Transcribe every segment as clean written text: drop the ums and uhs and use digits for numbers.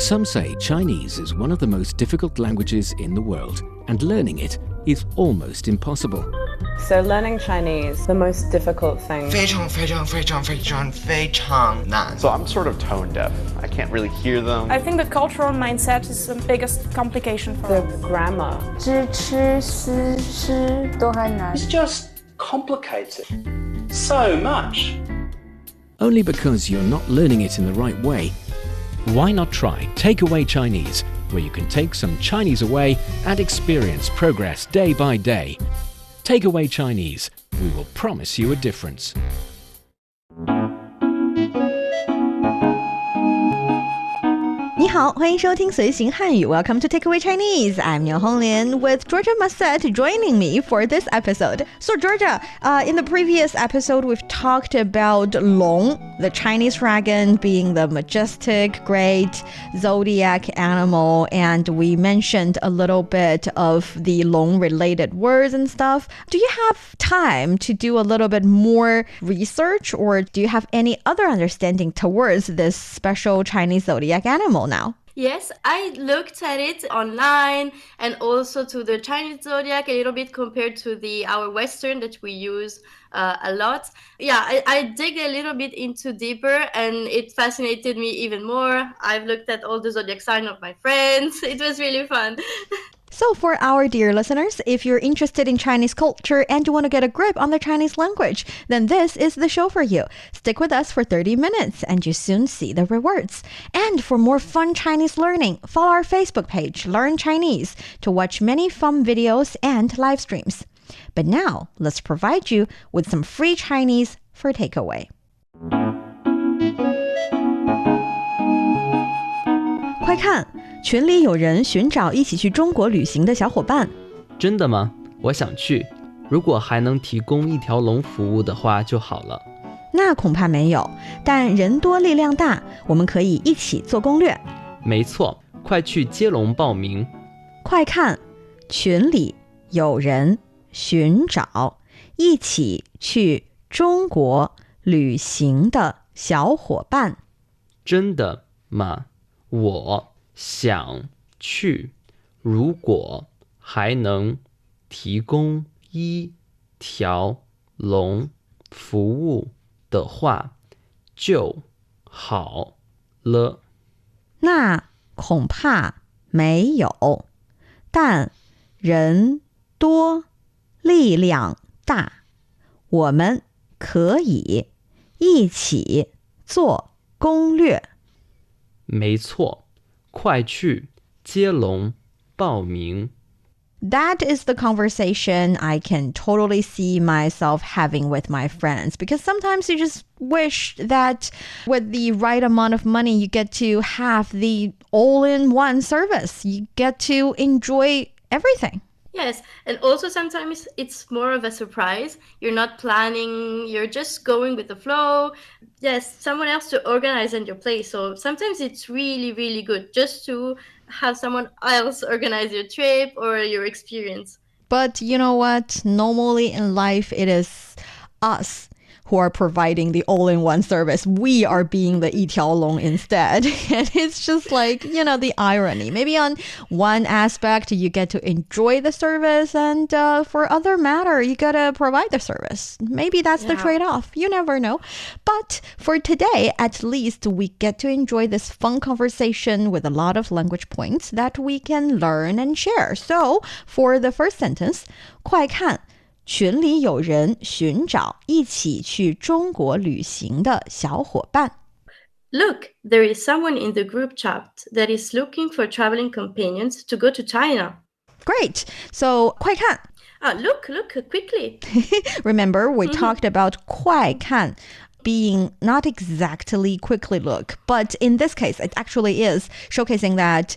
Some say Chinese is one of the most difficult languages in the world, and learning it is almost impossible. So learning Chinese, the most difficult thing. 非常非常非常非常非常难 So I'm sort of tone deaf. I can't really hear them. I think the cultural mindset is the biggest complication for The us. grammar. 知吃思诗都还难 It's just complicated. So much. Only because you're not learning it in the right way. Why not try Takeaway Chinese, where you can take some Chinese away and experience progress day by day. Takeaway Chinese, we will promise you a difference. 你好，欢迎收听随行汉语 Welcome to Takeaway Chinese. I'm Niu Honglin with Georgia Masset joining me for this episode. So Georgia, in the previous episode we've talked about Loong, the Chinese dragon being the majestic, great zodiac animal, and we mentioned a little bit of the Loong-related words and stuff. Do you have time to do a little bit more research, or do you have any other understanding towards this special Chinese zodiac animal now? Yes, I looked at it online and also to the Chinese zodiac a little bit compared to our Western that we use a lot. Yeah, I dig a little bit into deeper and it fascinated me even more. I've looked at all the zodiac signs of my friends. It was really fun. So for our dear listeners, if you're interested in Chinese culture and you want to get a grip on the Chinese language, then this is the show for you. Stick with us for 30 minutes and you soon see the rewards. And for more fun Chinese learning, follow our Facebook page, Learn Chinese, to watch many fun videos and live streams. But now, let's provide you with some free Chinese for takeaway. 快看！群里有人寻找一起去中国旅行的小伙伴。真的吗？我想去。如果还能提供一条龙服务的话就好了。那恐怕没有，但人多力量大，我们可以一起做攻略。没错，快去接龙报名。快看，群里有人寻找一起去中国旅行的小伙伴。真的吗？我想去，如果还能提供一条龙服务的话就好了。那恐怕没有，但人多力量大，我们可以一起做攻略。没错，快去接龙报名。 That is the conversation I can totally see myself having with my friends, because sometimes you just wish that with the right amount of money you get to have the all-in-one service. You get to enjoy everything. Yes, and also sometimes it's more of a surprise. You're not planning, you're just going with the flow. Yes, someone else to organize in your place. So sometimes it's really, really good just to have someone else organize your trip or your experience. But you know what? Normally in life, it is us who are providing the all-in-one service. We are being the 一条龙 instead. And it's just like, you know, the irony. Maybe on one aspect, you get to enjoy the service, and for other matter, you got to provide the service. Maybe that's the trade-off. You never know. But for today, at least we get to enjoy this fun conversation with a lot of language points that we can learn and share. So for the first sentence, 快看！群里有人寻找一起去中国旅行的小伙伴。 Look, there is someone in the group chat that is looking for traveling companions to go to China. Great. So, 快看。 Look, quickly. Remember, we talked about 快看 being not exactly quickly look, but in this case, it actually is showcasing that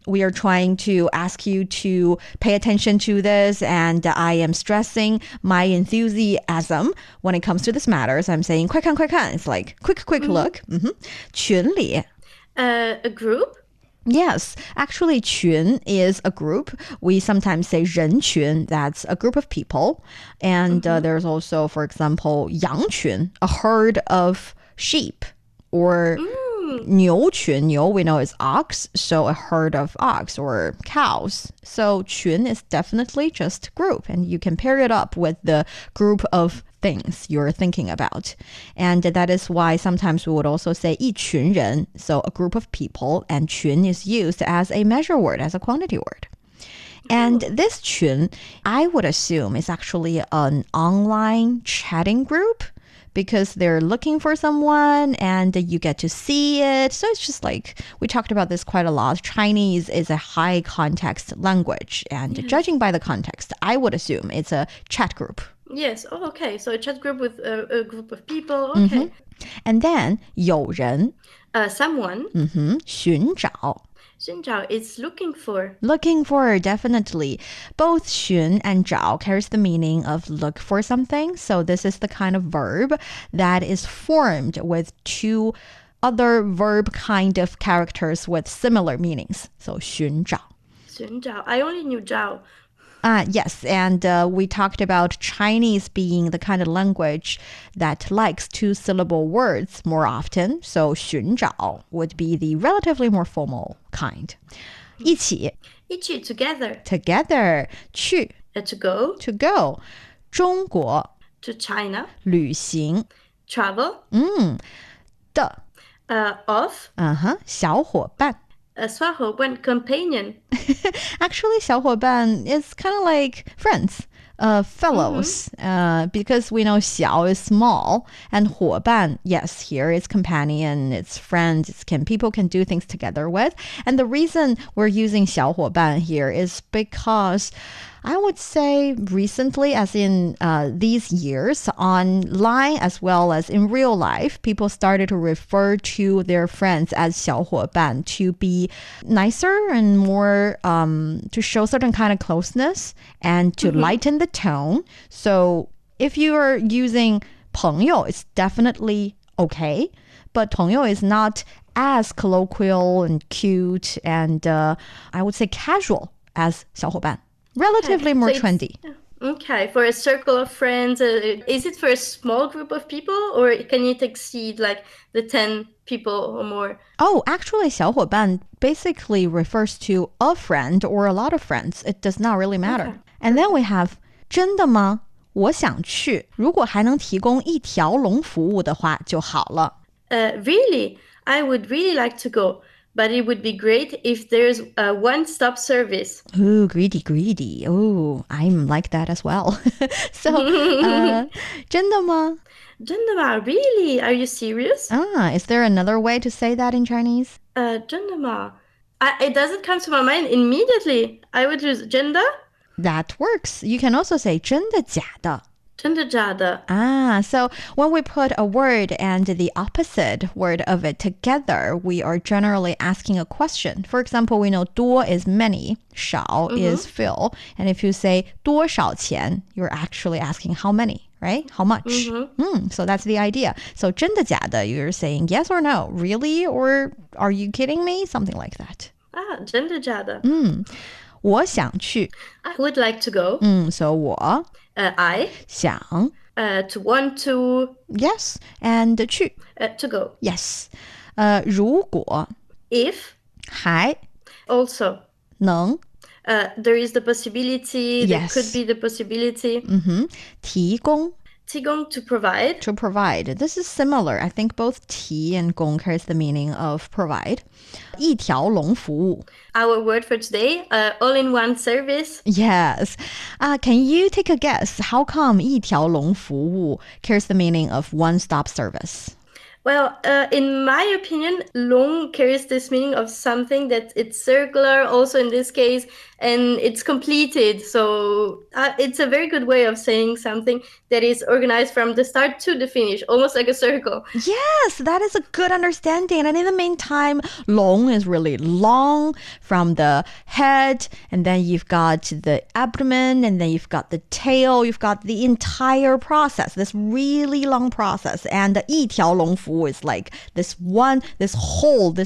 we are trying to ask you to pay attention to this, and I am stressing my enthusiasm when it comes to this matter. So I'm saying 快看快看. It's like quick look. 群里. A group? Yes, actually 群 is a group. We sometimes say 人群, that's a group of people. And there's also, for example, 羊群, a herd of sheep. Or 牛群, 牛 we know is ox, so a herd of ox or cows. So 群 is definitely just group, and you can pair it up with the group of things you're thinking about. And that is why sometimes we would also say 一群人, so a group of people, and 群 is used as a measure word, as a quantity word. And this 群, I would assume, is actually an online chatting group because they're looking for someone and you get to see it. So it's just like, we talked about this quite a lot. Chinese is a high context language. And judging by the context, I would assume it's a chat group. Yes. Oh, okay. So a chat group with a group of people. Okay. And then 有人, someone. 寻找. 寻找 is looking for. Looking for, definitely. Both 寻 and 找 carries the meaning of look for something. So this is the kind of verb that is formed with two other verb kind of characters with similar meanings. So 寻找. 寻找. I only knew 找. Yes, and we talked about Chinese being the kind of language that likes two-syllable words more often. So 寻找 would be the relatively more formal kind. 一起. 一起 together. Together. 去. To go. To go. 中国. To China. 旅行. Travel. 的. Of. 小伙伴. 小伙伴 companion. Actually, 小伙伴 is kind of like friends, fellows, because we know 小 is small and 伙伴, yes, here is companion, it's friends, people can do things together with. And the reason we're using 小伙伴 here is because I would say recently, as in these years, online as well as in real life, people started to refer to their friends as 小伙伴 to be nicer and more, to show certain kind of closeness and to lighten the tone. So if you are using 朋友, it's definitely okay. But 朋友 is not as colloquial and cute and I would say casual as 小伙伴. Relatively more trendy. Okay, for a circle of friends, is it for a small group of people or can it exceed like the 10 people or more? Oh, actually, 小伙伴 basically refers to a friend or a lot of friends. It does not really matter. Okay. And then we have 真的吗？我想去，如果还能提供一条龙服务的话就好了。Really? I would really like to go. But it would be great if there's a one-stop service. Ooh, greedy. Ooh, I'm like that as well. So, 真的吗？真的吗? Really? Are you serious? Is there another way to say that in Chinese? 真的吗? It doesn't come to my mind immediately. I would use 真的. That works. You can also say 真的假的。真的假的? So when we put a word and the opposite word of it together, we are generally asking a question. For example, we know 多 is many, 少 is few. And if you say 多少钱, you're actually asking how many, right? How much? So that's the idea. So 真的假的, you're saying yes or no, really? Or are you kidding me? Something like that. 真的假的? 我想去. I would like to go. So 我 I 想 to want to. Yes. And 去 to go. Yes. 如果 if 还 also 能 there is the possibility. There could be the possibility. 提供 提供 to provide. To provide. This is similar. I think both 提 and 供 carries the meaning of provide. 一条龙服务. Our word for today, all-in-one service. Yes. Can you take a guess? How come 一条龙服务 carries the meaning of one-stop service? Well, in my opinion, long carries this meaning of something that it's circular, also in this case, and it's completed. So it's a very good way of saying something that is organized from the start to the finish, almost like a circle. Yes, that is a good understanding. And in the meantime, long is really long from the head, and then you've got the abdomen, and then you've got the tail, you've got the entire process, this really long process. And 一条龙服服务 is like this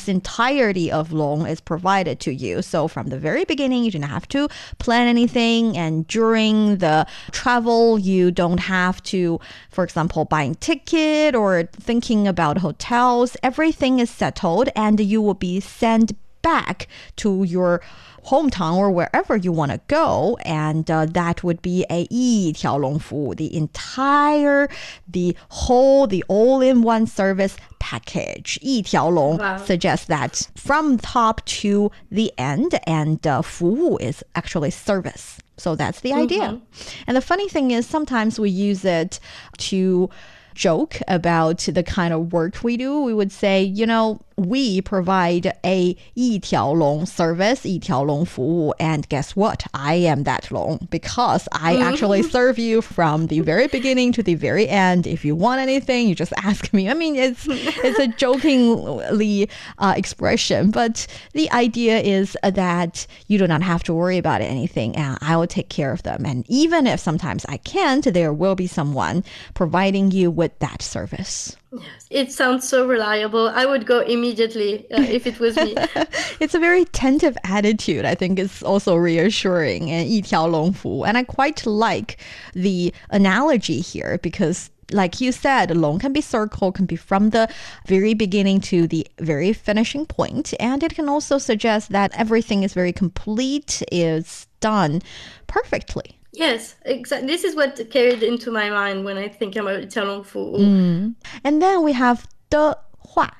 entirety of Long is provided to you. So from the very beginning, you don't have to plan anything. And during the travel, you don't have to, for example, buying ticket or thinking about hotels. Everything is settled and you will be sent back to your hometown or wherever you want to go, and that would be a 一条龙服务, the all-in-one service package. 一条龙 suggests that from top to the end, and 服务 is actually service. So that's the idea. And the funny thing is sometimes we use it to joke about the kind of work we do. We would say, we provide a 一条龙 service, 一条龙服务, and guess what? I am that long because I actually serve you from the very beginning to the very end. If you want anything, you just ask me. I mean, it's a jokingly expression, but the idea is that you do not have to worry about anything, and I will take care of them. And even if sometimes I can't, there will be someone providing you with that service. Yes, it sounds so reliable. I would go immediately if it was me. It's a very attentive attitude. I think it's also reassuring and 一条龙服务. And I quite like the analogy here because like you said, long can be circle, can be from the very beginning to the very finishing point. And it can also suggest that everything is very complete, is done perfectly. Yes, exactly. This is what carried into my mind when I think about 一条龙服务. And then we have 的话.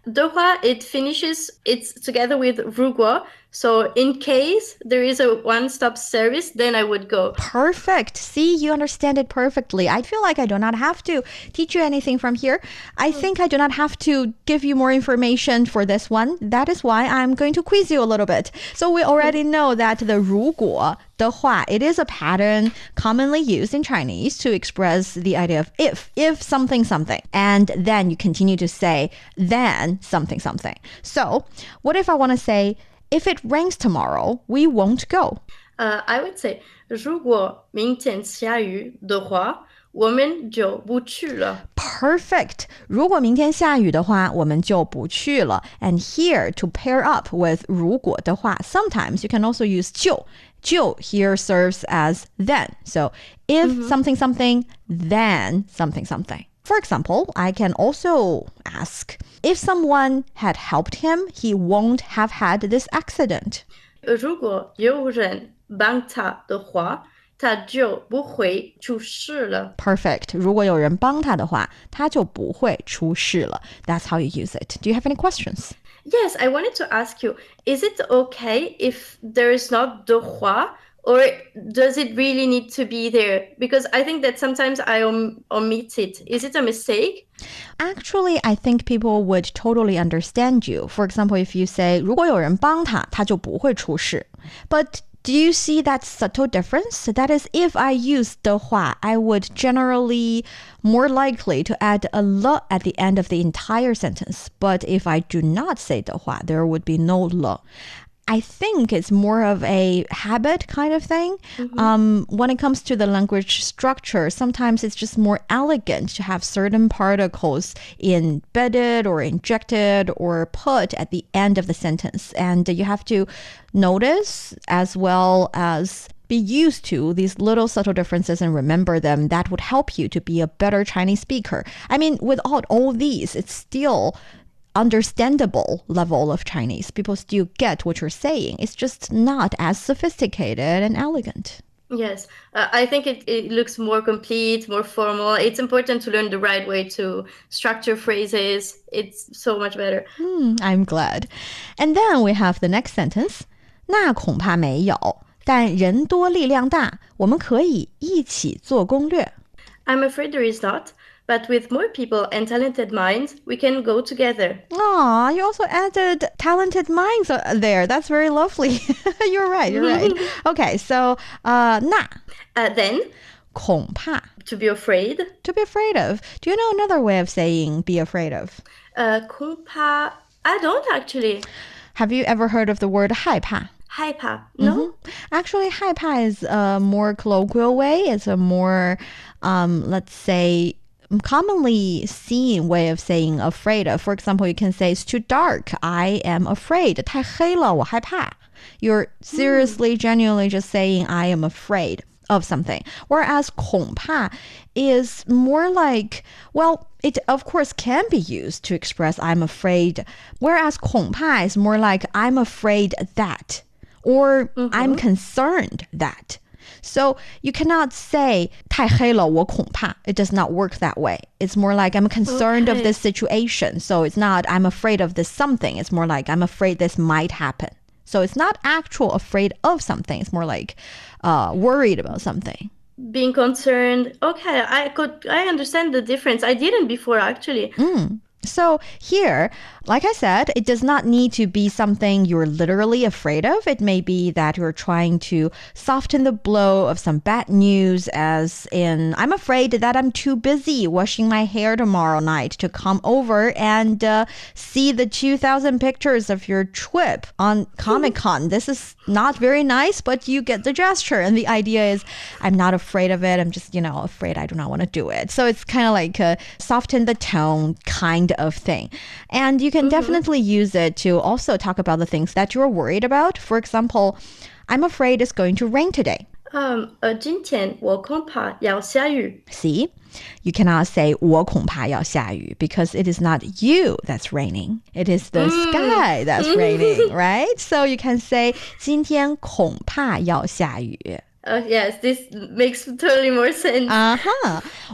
Dehuà, it finishes, it's together with rúguǒ. So in case there is a one-stop service, then I would go. Perfect. See, you understand it perfectly. I feel like I do not have to teach you anything from here. I think I do not have to give you more information for this one. That is why I'm going to quiz you a little bit. So we already know that the 如果 dehuà, it is a pattern commonly used in Chinese to express the idea of if something, something. And then you continue to say, then something, something. So what if I want to say, if it rains tomorrow, we won't go? I would say, 如果明天下雨的话，我们就不去了. Perfect. 如果明天下雨的话，我们就不去了. And here, to pair up with 如果的话, sometimes you can also use 就. 就 here serves as then. So if something, something, then something, something. For example, I can also ask, if someone had helped him, he won't have had this accident. 如果有人帮他的话，他就不会出事了. Perfect. 如果有人帮他的话，他就不会出事了. That's how you use it. Do you have any questions? Yes, I wanted to ask you, is it okay if there is not dehuà? Or does it really need to be there? Because I think that sometimes I omit it. Is it a mistake? Actually, I think people would totally understand you. For example, if you say, 如果有人帮他，他就不会出事. But do you see that subtle difference? That is, if I use 的话, I would generally more likely to add a le at the end of the entire sentence. But if I do not say 的话, there would be no le. I think it's more of a habit kind of thing. When it comes to the language structure, sometimes it's just more elegant to have certain particles embedded or injected or put at the end of the sentence. And you have to notice as well as be used to these little subtle differences and remember them. That would help you to be a better Chinese speaker. I mean, without all these, it's still understandable level of Chinese. People still get what you're saying. It's just not as sophisticated and elegant. Yes, I think it looks more complete, more formal. It's important to learn the right way to structure phrases. It's so much better. I'm glad. And then we have the next sentence. 那恐怕没有，但人多力量大，我们可以一起做攻略. I'm afraid there is not. But with more people and talented minds, we can go together. Aw, you also added talented minds there. That's very lovely. You're right. Okay, so 那 then 恐怕 to be afraid. To be afraid of. Do you know another way of saying be afraid of? 恐怕 I don't actually. Have you ever heard of the word 害怕? 害怕 No? Actually, 害怕 is a more colloquial way. It's a more, let's say, commonly seen way of saying afraid of. For example, you can say it's too dark. I am afraid. 太黑了，我害怕. You're seriously, genuinely just saying I am afraid of something. Whereas 恐怕 is more like, well, it of course can be used to express I'm afraid. Whereas 恐怕 is more like I'm afraid that, or I'm concerned that. So you cannot say 太黑了，我恐怕. It does not work that way. It's more like I'm concerned of this situation. So it's not I'm afraid of this something. It's more like I'm afraid this might happen. So it's not actual afraid of something. It's more like worried about something. Being concerned. Okay, I understand the difference. I didn't before, actually. So here, like I said, it does not need to be something you're literally afraid of. It may be that you're trying to soften the blow of some bad news, as in, I'm afraid that I'm too busy washing my hair tomorrow night to come over and see the 2,000 pictures of your trip on Comic-Con. This is not very nice, but you get the gesture. And the idea is, I'm not afraid of it. I'm just, afraid I do not want to do it. So it's kind of like a soften the tone kind of thing. And you can definitely use it to also talk about the things that you're worried about. For example, I'm afraid it's going to rain today. 今天我恐怕要下雨. See, you cannot say 我恐怕要下雨 because it is not you that's raining. It is the sky that's raining, right? So you can say 今天恐怕要下雨. Yes, this makes totally more sense.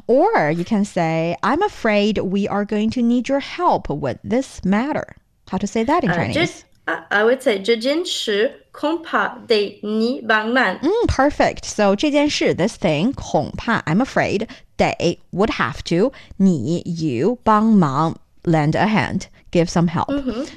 Or you can say, I'm afraid we are going to need your help with this matter. How to say that in Chinese? I would say 这件事恐怕得你帮忙. Perfect. So 这件事, this thing, 恐怕, I'm afraid, 得, would have to, 你, you, 帮忙, lend a hand. Give some help.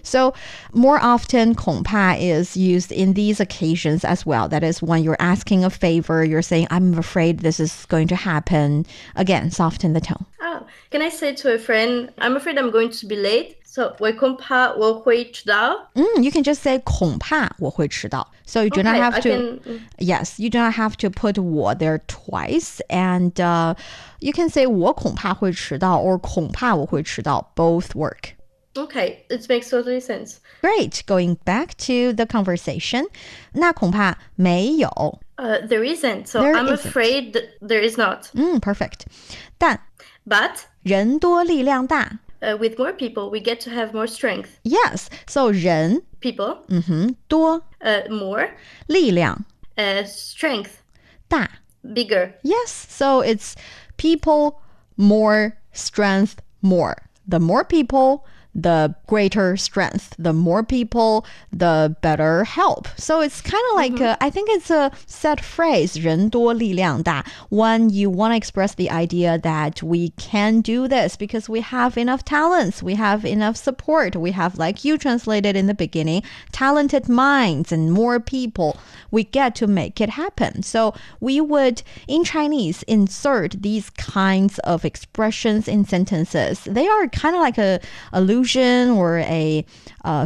So more often 恐怕 is used in these occasions as well. That is when you're asking a favor, you're saying, I'm afraid this is going to happen. Again, soften the tone. Oh, can I say to a friend, I'm afraid I'm going to be late? So 我恐怕我会迟到? You can just say 恐怕我会迟到. So you do not have to, yes, you do not have to put 我 there twice. And you can say 我恐怕会迟到 or 恐怕我会迟到. Both work. Okay, it makes totally sense. Great. Going back to the conversation. 那恐怕没有. There isn't. So there I'm isn't. afraid that there is not. Perfect. 但 But 人多力量大. With more people, we get to have more strength. Yes. So 人 people. 多 more. 力量 strength. 大 bigger. Yes. So it's people, more, strength, more. The more people, the greater strength. The more people, the better help. So it's kind of like, I think it's a set phrase, 人多力量大, when you want to express the idea that we can do this because we have enough talents, we have enough support, we have, like you translated in the beginning, talented minds and more people. We get to make it happen. So we would, in Chinese, insert these kinds of expressions in sentences. They are kind of like a allusion or a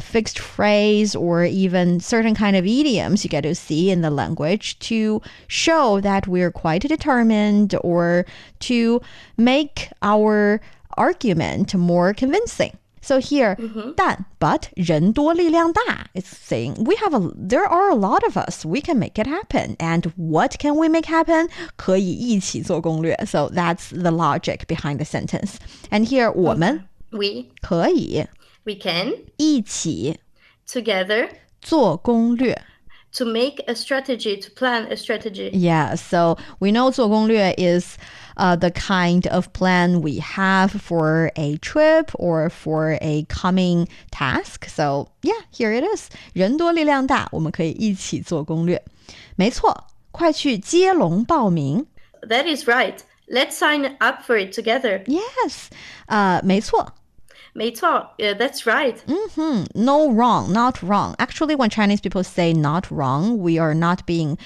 fixed phrase or even certain kind of idioms you get to see in the language to show that we're quite determined or to make our argument more convincing. So here, 但 but 人多力量大, it's saying there are a lot of us. We can make it happen. And what can we make happen? 可以一起做攻略. So that's the logic behind the sentence. And here, 我们 we 可以 we can 一起 together 做攻略. To make a strategy, to plan a strategy. Yeah, so we know 做攻略 is the kind of plan we have for a trip or for a coming task. So yeah, here it is. 人多力量大，我们可以一起做攻略。没错，快去接龙报名。That is right. Let's sign up for it together. Yes, 没错。没错, that's right. No wrong, not wrong. Actually, when Chinese people say not wrong, we are not being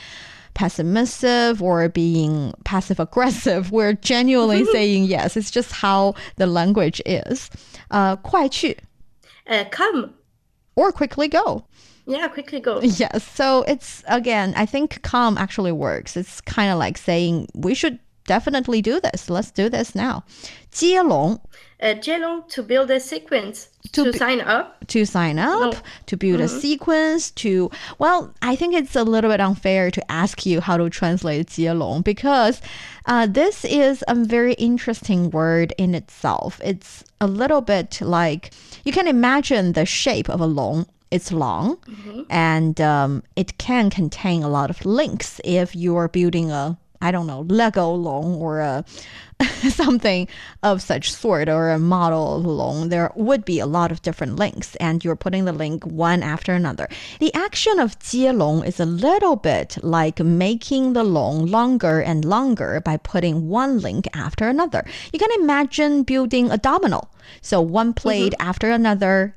pessimistic or being passive aggressive. We're genuinely saying yes. It's just how the language is. 快去 come. Or quickly go. Yeah, quickly go. Yes. So it's, again, I think come actually works. It's kind of like saying we should definitely do this. Let's do this now. 接龙. 接龙 to build a sequence, to sign up. To sign up, to build a sequence, to... Well, I think it's a little bit unfair to ask you how to translate 接龙 because this is a very interesting word in itself. It's a little bit like... You can imagine the shape of a long. It's long, and it can contain a lot of links if you are building a, I don't know, Lego long or a something of such sort or a model of long. There would be a lot of different links, and you're putting the link one after another. The action of 接龙 is a little bit like making the long longer and longer by putting one link after another. You can imagine building a domino. So one plate after another,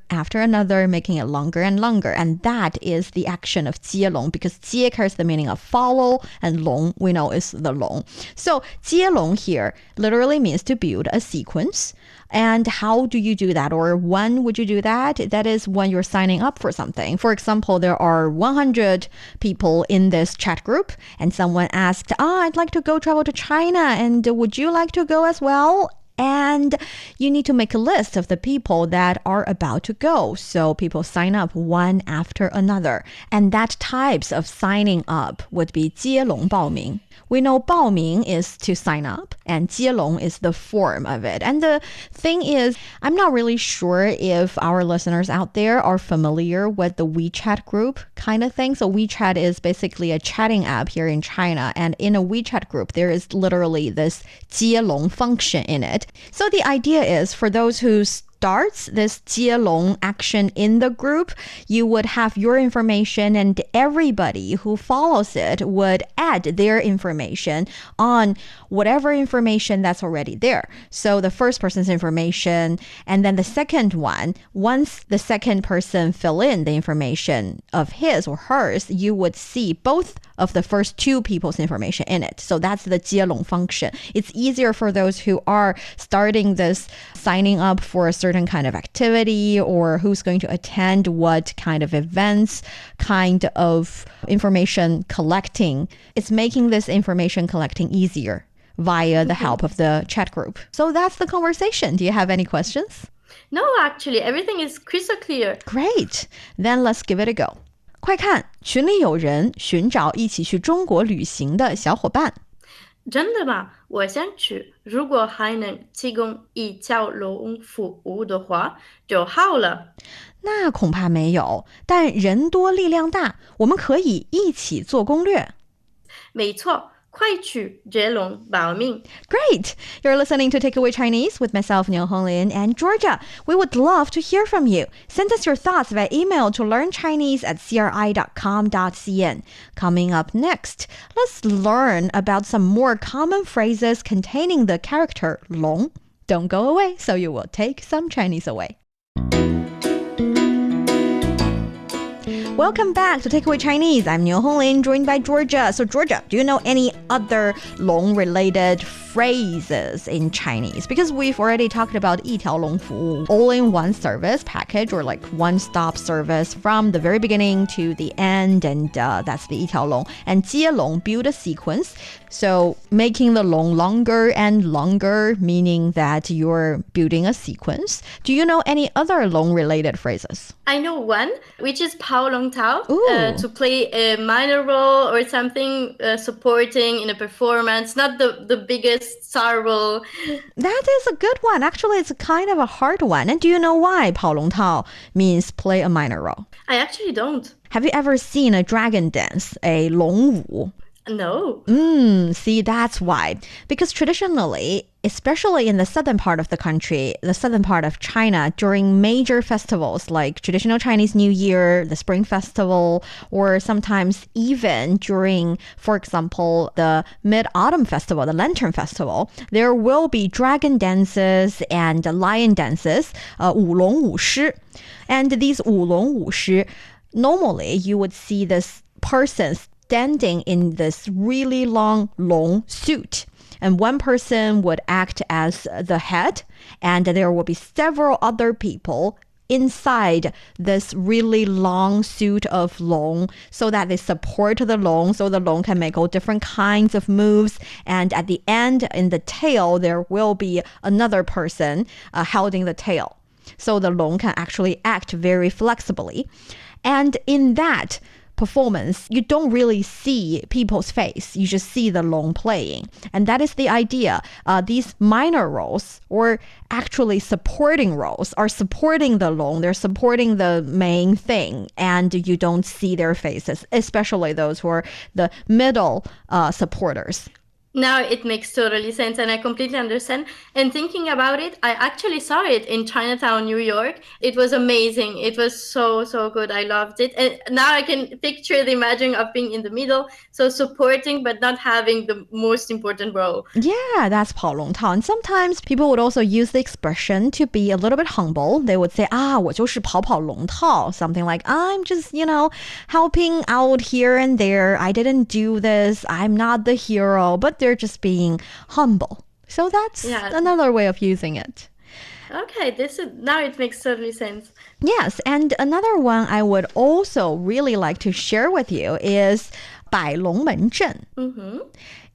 making it longer and longer. And that is the action of 接龙, because 接 carries the meaning of follow, and 龙 we know is the long. So 接龙 here literally means to build a sequence. And how do you do that? Or when would you do that? That is when you're signing up for something. For example, there are 100 people in this chat group, and someone asked, I'd like to go travel to China, and would you like to go as well? And you need to make a list of the people that are about to go. So people sign up one after another. And that types of signing up would be 接龙报名. We know 报名 is to sign up, and 接龙 is the form of it. And the thing is, I'm not really sure if our listeners out there are familiar with the WeChat group kind of thing. So WeChat is basically a chatting app here in China. And in a WeChat group, there is literally this 接龙 function in it. So the idea is for those who starts this 接龙 action in the group, you would have your information, and everybody who follows it would add their information on whatever information that's already there. So the first person's information, and then the second one, once the second person fill in the information of his or hers, you would see both of the first two people's information in it. So that's the 接龙 function. It's easier for those who are starting this, signing up for a certain kind of activity, or who's going to attend what kind of events, kind of information collecting. It's making this information collecting easier via the help of the chat group. So that's the conversation. Do you have any questions? No, actually, everything is crystal clear. Great. Then let's give it a go. 快看，群里有人寻找一起去中国旅行的小伙伴。真的吗？我想去，如果还能提供一条龙服务的话就好了。那恐怕没有，但人多力量大，我们可以一起做攻略。没错。快去接龙报名。 Great! You're listening to Takeaway Chinese with myself, Niu Honglin, and Georgia. We would love to hear from you. Send us your thoughts via email to learnchinese@cri.com.cn. Coming up next, let's learn about some more common phrases containing the character 龙. Don't go away, so you will take some Chinese away. Welcome back to Takeaway Chinese. I'm Niu Honglin, joined by Georgia. So Georgia, do you know any other long-related phrases in Chinese? Because we've already talked about 一条龙服务, all-in-one service package, or like one-stop service from the very beginning to the end, and that's the 一条龙. And 接龙, build a sequence. So making the long longer and longer, meaning that you're building a sequence. Do you know any other long-related phrases? I know one, which is 跑龙套, to play a minor role or something supporting in a performance, not the biggest star role. That is a good one. Actually, it's kind of a hard one. And do you know why 跑龙套 means play a minor role? I actually don't. Have you ever seen a dragon dance, a 龙舞? No. See, that's why. Because traditionally, especially in the southern part of the country, the southern part of China, during major festivals like traditional Chinese New Year, the Spring Festival, or sometimes even during, for example, the Mid-Autumn Festival, the Lantern Festival, there will be dragon dances and lion dances, 舞龙舞狮. And these 舞龙舞狮, normally you would see this person standing in this really long, long suit. And one person would act as the head, and there will be several other people inside this really long suit of long so that they support the long so the long can make all different kinds of moves. And at the end, in the tail, there will be another person holding the tail. So the long can actually act very flexibly. And in that performance, you don't really see people's face. You just see the long playing. And that is the idea. These minor roles, or actually supporting roles, are supporting the long. They're supporting the main thing. And you don't see their faces, especially those who are the middle supporters. Now it makes totally sense, and I completely understand. And thinking about it, I actually saw it in Chinatown, New York. It was amazing. It was so good. I loved it. And now I can picture the imagining of being in the middle, so supporting but not having the most important role. Yeah, that's 跑龙套. And sometimes people would also use the expression to be a little bit humble. They would say, 我就是跑跑龙套. Something like, I'm just, helping out here and there. I didn't do this. I'm not the hero. But they're just being humble. So that's another way of using it. Okay, now it makes totally sense. Yes, and another one I would also really like to share with you is 摆龙门阵.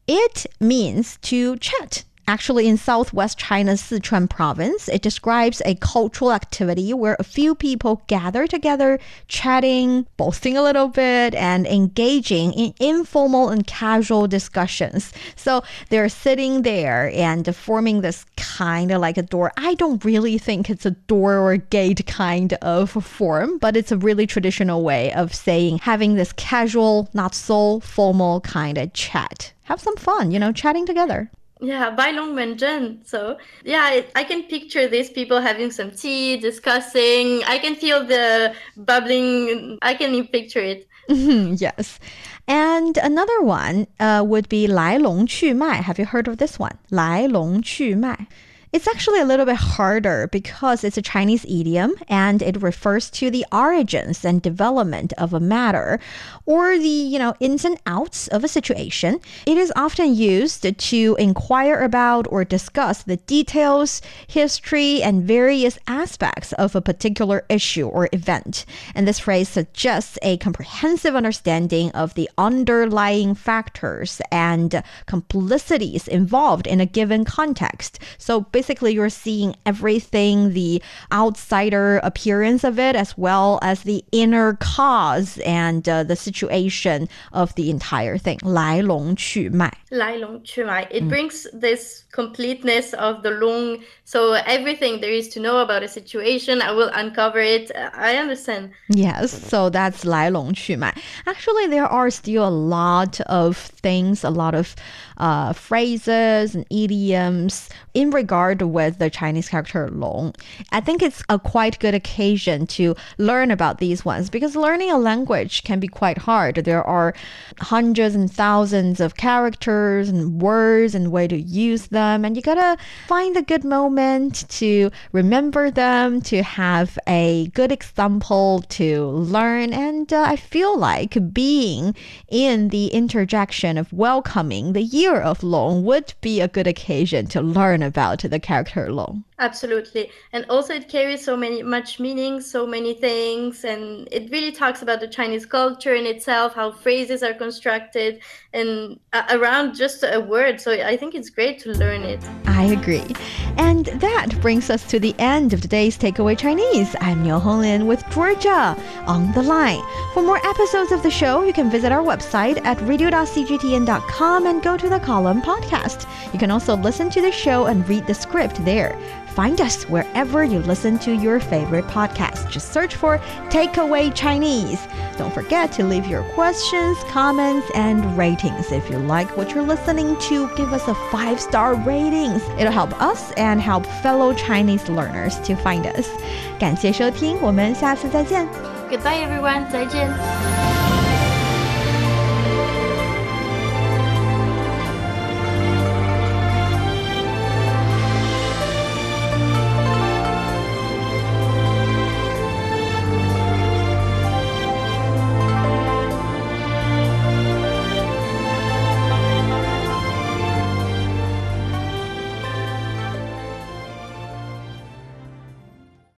It means to chat. Actually, in southwest China's Sichuan province, it describes a cultural activity where a few people gather together, chatting, boasting a little bit, and engaging in informal and casual discussions. So they're sitting there and forming this kind of like a door. I don't really think it's a door or a gate kind of form, but it's a really traditional way of saying having this casual, not so formal kind of chat. Have some fun, chatting together. Yeah, 摆龙门阵. So, yeah, I can picture these people having some tea, discussing. I can feel the bubbling. I can picture it. Yes. And another one would be 来龙去脉. Have you heard of this one? 来龙去脉. It's actually a little bit harder because it's a Chinese idiom and it refers to the origins and development of a matter or the, ins and outs of a situation. It is often used to inquire about or discuss the details, history, and various aspects of a particular issue or event. And this phrase suggests a comprehensive understanding of the underlying factors and complicities involved in a given context. So basically, you're seeing everything, the outsider appearance of it, as well as the inner cause and the situation of the entire thing. 来龙去脉. 来龙去脉. It brings this completeness of the long. So everything there is to know about a situation, I will uncover it. I understand. Yes, so that's 来龙去脉. Actually, there are still a lot of things, a lot of phrases and idioms in regard with the Chinese character long. I think it's a quite good occasion to learn about these ones because learning a language can be quite hard. There are hundreds and thousands of characters and words and way to use them, and you gotta find a good moment to remember them, to have a good example to learn. And I feel like being in the interjection of welcoming the year of Long would be a good occasion to learn about the character Long. Absolutely. And also it carries much meaning, so many things, and it really talks about the Chinese culture in itself, how phrases are constructed and around just a word. So I think it's great to learn it. I agree. And that brings us to the end of today's Takeaway Chinese. I'm Niu Honglin with Georgia on the line. For more episodes of the show, you can visit our website at radio.cgtn.com and go to the column podcast. You can also listen to the show and read the script there. Find us wherever you listen to your favorite podcast. Just search for Takeaway Chinese. Don't forget to leave your questions, comments, and ratings. If you like what you're listening to, give us a 5-star ratings. It'll help us and help fellow Chinese learners to find us. 感谢收听，我们下次再见。 Goodbye everyone, 再见。